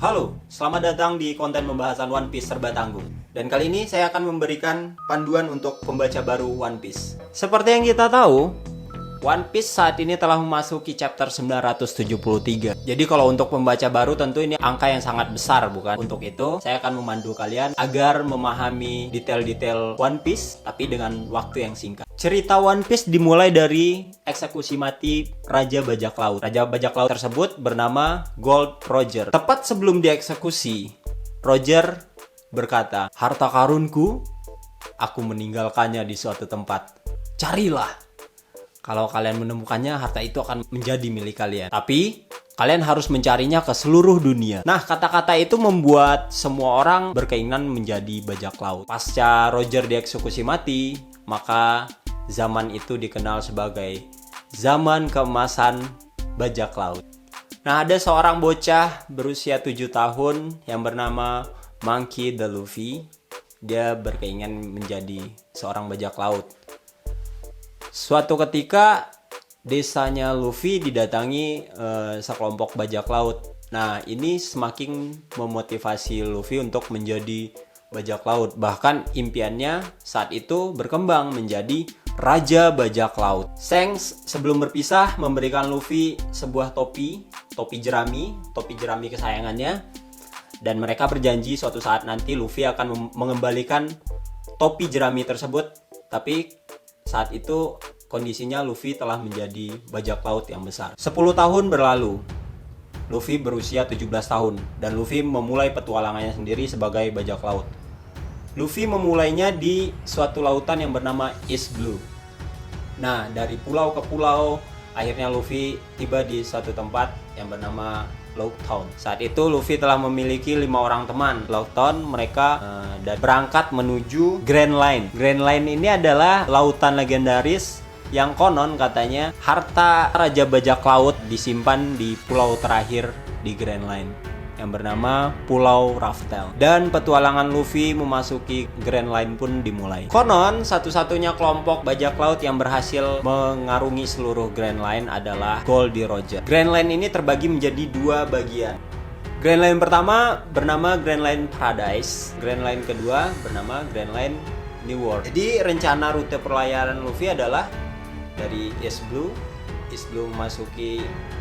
Halo, selamat datang di konten pembahasan One Piece serba tanggung. Dan kali ini saya akan memberikan panduan untuk pembaca baru One Piece. Seperti yang kita tahu, One Piece saat ini telah memasuki chapter 973. Jadi kalau untuk pembaca baru tentu ini angka yang sangat besar, bukan? Untuk itu, saya akan memandu kalian agar memahami detail-detail One Piece tapi dengan waktu yang singkat. Cerita One Piece dimulai dari eksekusi mati Raja Bajak Laut. Raja Bajak Laut tersebut bernama Gold Roger. Tepat sebelum dieksekusi, Roger berkata, "Harta karunku, aku meninggalkannya di suatu tempat. Carilah. Kalau kalian menemukannya, harta itu akan menjadi milik kalian. Tapi kalian harus mencarinya ke seluruh dunia." Nah, kata-kata itu membuat semua orang berkeinginan menjadi bajak laut. Pasca Roger dieksekusi mati, maka zaman itu dikenal sebagai zaman keemasan bajak laut. Nah, ada seorang bocah berusia 7 tahun yang bernama Monkey D. Luffy. Dia berkeinginan menjadi seorang bajak laut. Suatu ketika desanya Luffy didatangi sekelompok bajak laut. Nah, ini semakin memotivasi Luffy untuk menjadi bajak laut. Bahkan impiannya saat itu berkembang menjadi Raja Bajak Laut. Shanks sebelum berpisah memberikan Luffy sebuah topi jerami kesayangannya. Dan mereka berjanji suatu saat nanti Luffy akan mengembalikan topi jerami tersebut. Tapi saat itu kondisinya Luffy telah menjadi bajak laut yang besar. 10 tahun berlalu. Luffy berusia 17 tahun dan Luffy memulai petualangannya sendiri sebagai bajak laut. Luffy memulainya di suatu lautan yang bernama East Blue. Nah, dari pulau ke pulau, akhirnya Luffy tiba di suatu tempat yang bernama Locktown. Saat itu Luffy telah memiliki 5 orang teman. Locktown mereka berangkat menuju Grand Line. Grand Line ini adalah lautan legendaris yang konon katanya harta Raja Bajak Laut disimpan di pulau terakhir di Grand Line yang bernama Pulau Raftel. Dan petualangan Luffy memasuki Grand Line pun dimulai. Konon satu-satunya kelompok bajak laut yang berhasil mengarungi seluruh Grand Line adalah Goldie Roger. Grand Line ini terbagi menjadi 2 bagian. Grand Line pertama bernama Grand Line Paradise. Grand Line kedua bernama Grand Line New World. Jadi rencana rute pelayaran Luffy adalah dari East Blue memasuki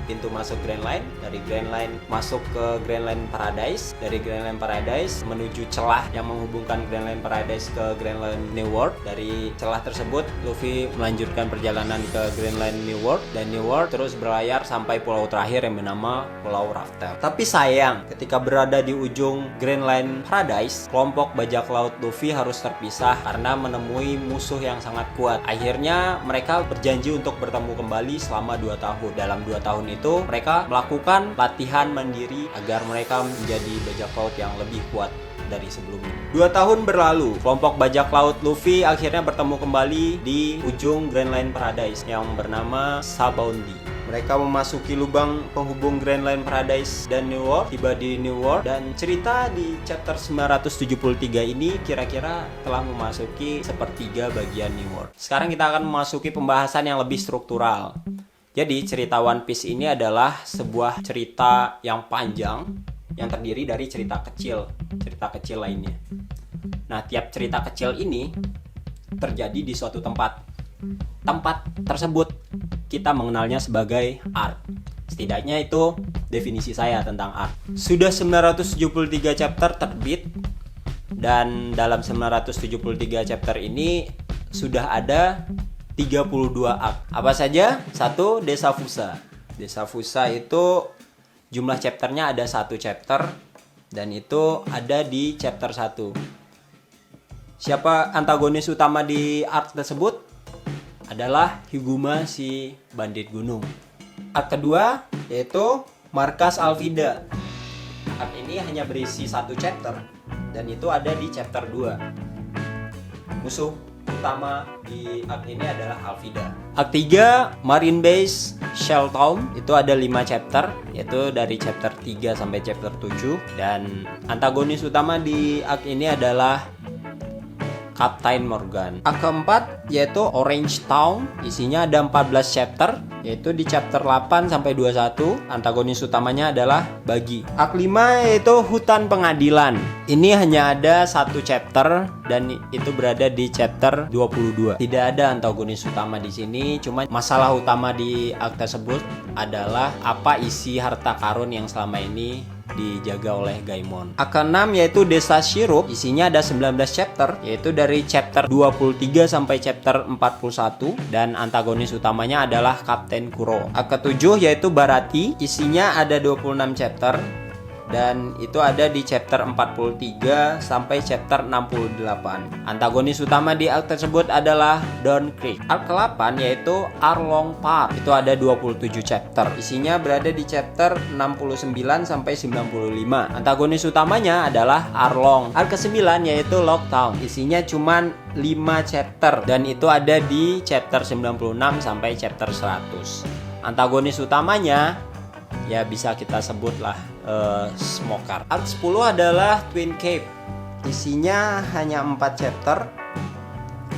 pintu masuk Grand Line, dari Grand Line masuk ke Grand Line Paradise, dari Grand Line Paradise menuju celah yang menghubungkan Grand Line Paradise ke Grand Line New World. Dari celah tersebut Luffy melanjutkan perjalanan ke Grand Line New World, dan New World terus berlayar sampai pulau terakhir yang bernama Pulau Raftel. Tapi sayang, ketika berada di ujung Grand Line Paradise, kelompok bajak laut Luffy harus terpisah karena menemui musuh yang sangat kuat. Akhirnya mereka berjanji untuk bertemu kembali selama 2 tahun. Dalam 2 tahun itu mereka melakukan latihan mandiri agar mereka menjadi bajak laut yang lebih kuat dari sebelumnya. 2 tahun berlalu, kelompok bajak laut Luffy akhirnya bertemu kembali di ujung Grand Line Paradise yang bernama Sabaody. Mereka memasuki lubang penghubung Grand Line Paradise dan New World, tiba di New World, dan cerita di chapter 973 ini kira-kira telah memasuki sepertiga bagian New World. Sekarang kita akan memasuki pembahasan yang lebih struktural. Jadi cerita One Piece ini adalah sebuah cerita yang panjang yang terdiri dari cerita kecil lainnya. Nah, tiap cerita kecil ini terjadi di suatu tempat. Tempat tersebut kita mengenalnya sebagai arc. Setidaknya itu definisi saya tentang arc. Sudah 973 chapter terbit, dan dalam 973 chapter ini sudah ada 32 arc. Apa saja? 1. Desa Fusa. Desa Fusa itu jumlah chapternya ada 1 chapter, dan itu ada di chapter 1. Siapa antagonis utama di arc tersebut? Adalah Higuma, si bandit gunung. Arc kedua yaitu Markas Alvida. Arc ini hanya berisi 1 chapter, dan itu ada di chapter 2. Musuh utama di arc ini adalah Alvida. Arc 3 Marine Base Shell Town, itu ada 5 chapter, yaitu dari chapter 3 sampai chapter 7. Dan antagonis utama di arc ini adalah Captain Morgan. Arc keempat yaitu Orange Town, isinya ada 14 chapter, yaitu di chapter 8 sampai 21. Antagonis utamanya adalah Bagi. Arc 5 yaitu Hutan Pengadilan. Ini hanya ada satu chapter dan itu berada di chapter 22. Tidak ada antagonis utama di sini, cuma masalah utama di arc tersebut adalah apa isi harta karun yang selama ini dijaga oleh Gaimon. Arc 6 yaitu Desa Shiruk, isinya ada 19 chapter, yaitu dari chapter 23 sampai chapter 41, dan antagonis utamanya adalah Kapten Kuro. Arc ke-7 yaitu Barati, isinya ada 26 chapter dan itu ada di chapter 43 sampai chapter 68. Antagonis utama di arc tersebut adalah Dawn Creek. Arc ke-8 yaitu Arlong Park, itu ada 27 chapter, isinya berada di chapter 69 sampai 95. Antagonis utamanya adalah Arlong. Arc ke-9 yaitu Lockdown, isinya cuman 5 chapter dan itu ada di chapter 96 sampai chapter 100. Antagonis utamanya ya bisa kita sebutlah Smoker. Arc 10 adalah Twin Cape, isinya hanya 4 chapter,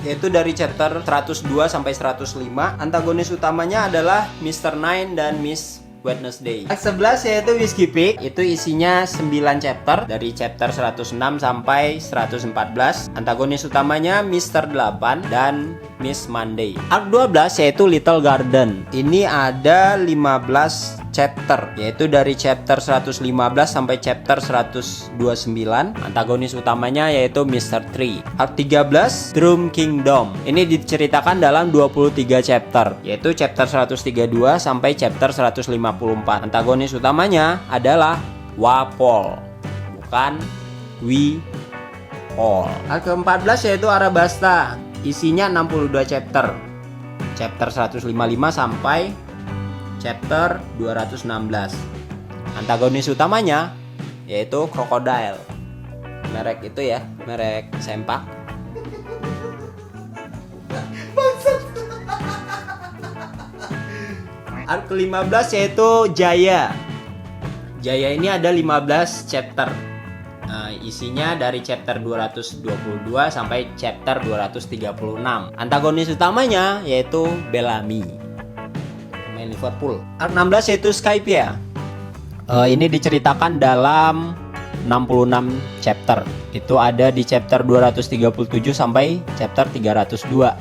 yaitu dari chapter 102 sampai 105. Antagonis utamanya adalah Mr. Nine dan Miss Wednesday. Arc 11 yaitu Whiskey Peak, itu isinya 9 chapter dari chapter 106 sampai 114. Antagonis utamanya Mr. 8 dan Miss Monday. Arc 12 yaitu Little Garden, ini ada 15 chapter, yaitu dari chapter 115 sampai chapter 129. Antagonis utamanya yaitu Mr. Tree. Arc 13 Drum Kingdom, ini diceritakan dalam 23 chapter, yaitu chapter 132 sampai chapter 154. Antagonis utamanya adalah Wapol, bukan Wipol. Arc 14 yaitu Arabasta, isinya 62 chapter, chapter 155 sampai chapter 216. Antagonis utamanya yaitu Crocodile, merek itu ya, merek sempak. Arc ke-15 yaitu Jaya. Jaya ini ada 15 chapter. Isinya dari chapter 222 sampai chapter 236. Antagonis utamanya yaitu Bellamy, main Liverpool. Arc 16 yaitu Skypiea. Ini diceritakan dalam 66 chapter. Itu ada di chapter 237 sampai chapter 302.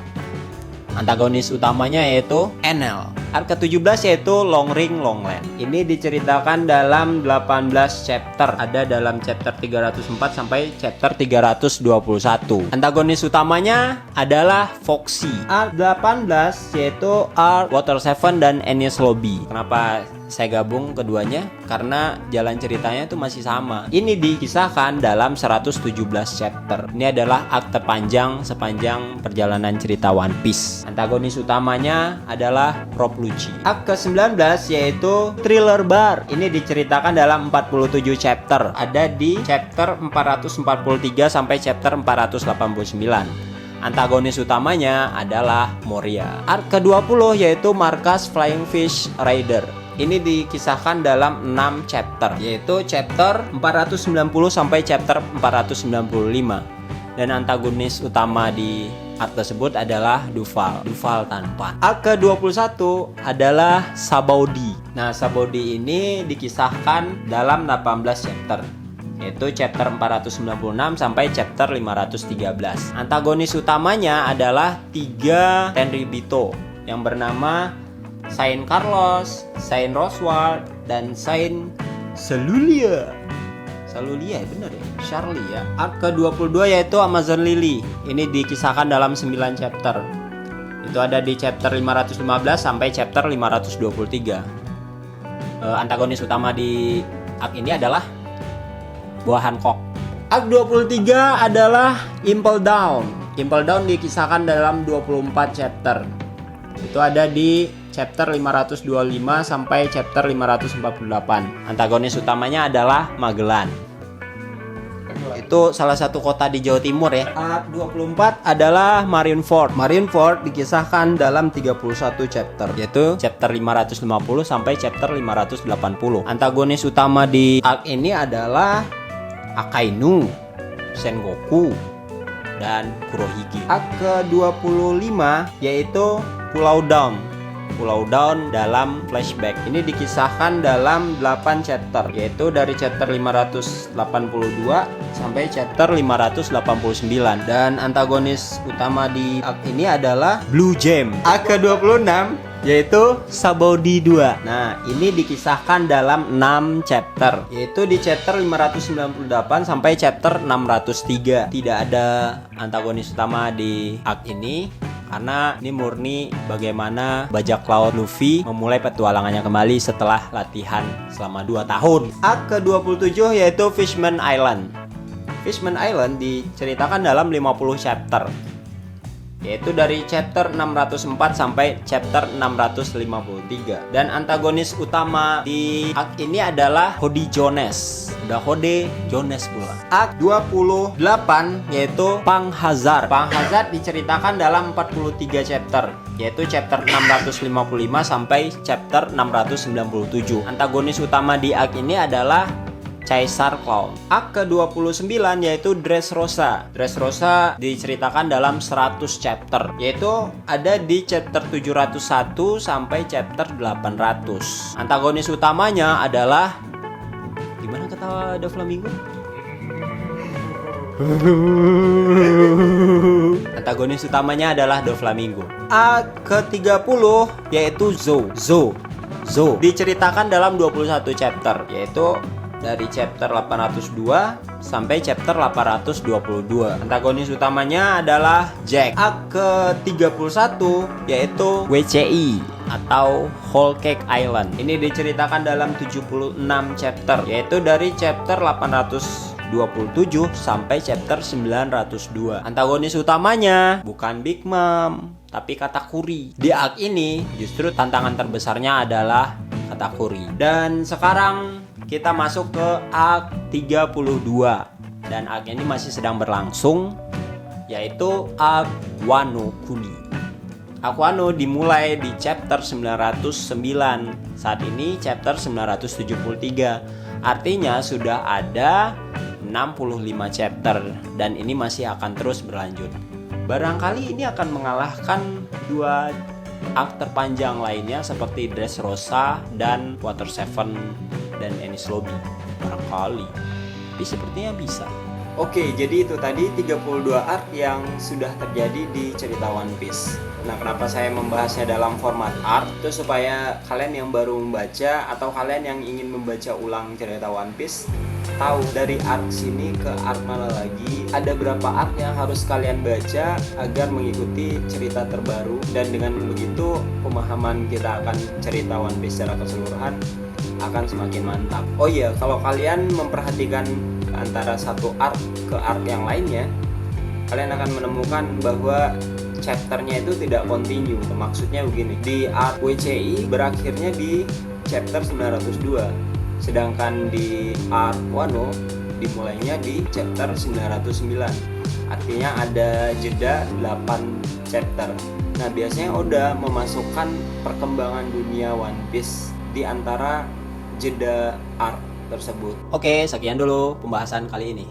Antagonis utamanya yaitu Enel. Arc ke-17 yaitu Long Ring Longland. Ini diceritakan dalam 18 chapter. Ada dalam chapter 304 sampai chapter 321. Antagonis utamanya adalah Foxy. Arc 18 yaitu Arc Water 7 dan Enies Lobby. Kenapa saya gabung keduanya? Karena jalan ceritanya itu masih sama. Ini dikisahkan dalam 117 chapter. Ini adalah arc terpanjang sepanjang perjalanan cerita One Piece. Antagonis utamanya adalah Rob Lucci. Arc ke-19 yaitu Thriller Bar. Ini diceritakan dalam 47 chapter. Ada di chapter 443 sampai chapter 489. Antagonis utamanya adalah Moria. Arc ke-20 yaitu Marcus Flying Fish Rider. Ini dikisahkan dalam 6 chapter, yaitu chapter 490 sampai chapter 495. Dan antagonis utama di arc tersebut adalah Duval Tanpa. Arc ke-21 adalah Sabaudi. Nah, Sabaudi ini dikisahkan dalam 18 chapter, yaitu chapter 496 sampai chapter 513. Antagonis utamanya adalah 3 Tenryubito yang bernama Saint Carlos, Saint Roswald, dan Saint Salulia. Salulia ya bener ya, Charlie ya. Arc ke-22 yaitu Amazon Lily. Ini dikisahkan dalam 9 chapter. Itu ada di chapter 515 sampai chapter 523. Antagonis utama di arc ini adalah Boa Hancock. Arc 23 adalah Impel Down. Impel Down dikisahkan dalam 24 chapter. Itu ada di chapter 525 sampai chapter 548. Antagonis utamanya adalah Magellan. Itu salah satu kota di Jawa Timur ya. Arc 24 adalah Marineford. Marineford dikisahkan dalam 31 chapter, yaitu chapter 550 sampai chapter 580. Antagonis utama di arc ini adalah Akainu, Sengoku, dan Kurohige. Arc ke-25 yaitu Pulau Dawn. Pulau Dawn dalam flashback. Ini dikisahkan dalam 8 chapter, yaitu dari chapter 582 sampai chapter 589. Dan antagonis utama di arc ini adalah Blue Gem. Arc ke-26 yaitu Sabaody 2. Nah, ini dikisahkan dalam 6 chapter, yaitu di chapter 598 sampai chapter 603. Tidak ada antagonis utama di arc ini, karena ini murni bagaimana bajak laut Luffy memulai petualangannya kembali setelah latihan selama 2 tahun. Arc ke-27 yaitu Fishman Island. Fishman Island diceritakan dalam 50 chapter, yaitu dari chapter 604 sampai chapter 653. Dan antagonis utama di arc ini adalah Hody Jones. Udah Hody Jones pula. Arc 28 yaitu Pang Hazard. Pang Hazard diceritakan dalam 43 chapter, yaitu chapter 655 sampai chapter 697. Antagonis utama di arc ini adalah Caesar Clown. Arc ke-29 yaitu Dressrosa. Dressrosa diceritakan dalam 100 chapter, yaitu ada di chapter 701 sampai chapter 800. Antagonis utamanya adalah, gimana kata Doflamingo? Antagonis utamanya adalah Doflamingo. Arc ke-30 yaitu Zou diceritakan dalam 21 chapter, yaitu dari chapter 802 sampai chapter 822. Antagonis utamanya adalah Jack. Arc ke-31 yaitu WCI atau Whole Cake Island. Ini diceritakan dalam 76 chapter, yaitu dari chapter 827 sampai chapter 902. Antagonis utamanya bukan Big Mom, tapi Katakuri. Di arc ini justru tantangan terbesarnya adalah Katakuri. Dan sekarang kita masuk ke arc 32, dan arc ini masih sedang berlangsung, yaitu arc Wano Kuni. Arc Wano dimulai di chapter 909. Saat ini chapter 973. Artinya sudah ada 65 chapter, dan ini masih akan terus berlanjut. Barangkali ini akan mengalahkan 2 arc terpanjang lainnya seperti Dressrosa dan Water 7 dan Enies Lobby. Barangkali, tapi sepertinya bisa. Oke, jadi itu tadi 32 arc yang sudah terjadi di cerita One Piece. Nah, kenapa saya membahasnya dalam format arc? Itu supaya kalian yang baru membaca atau kalian yang ingin membaca ulang cerita One Piece tahu dari arc sini ke arc mana lagi, ada berapa arc yang harus kalian baca agar mengikuti cerita terbaru. Dan dengan begitu pemahaman kita akan cerita One Piece secara keseluruhan akan semakin mantap. Oh iya, kalau kalian memperhatikan antara satu arc ke arc yang lainnya, kalian akan menemukan bahwa chapternya itu tidak continue. Maksudnya begini, di arc WCI berakhirnya di chapter 902, sedangkan di arc Wano dimulainya di chapter 909. Artinya ada jeda 8 chapter. Nah, biasanya Oda memasukkan perkembangan dunia One Piece di antara jeda arc tersebut. Oke, sekian dulu pembahasan kali ini.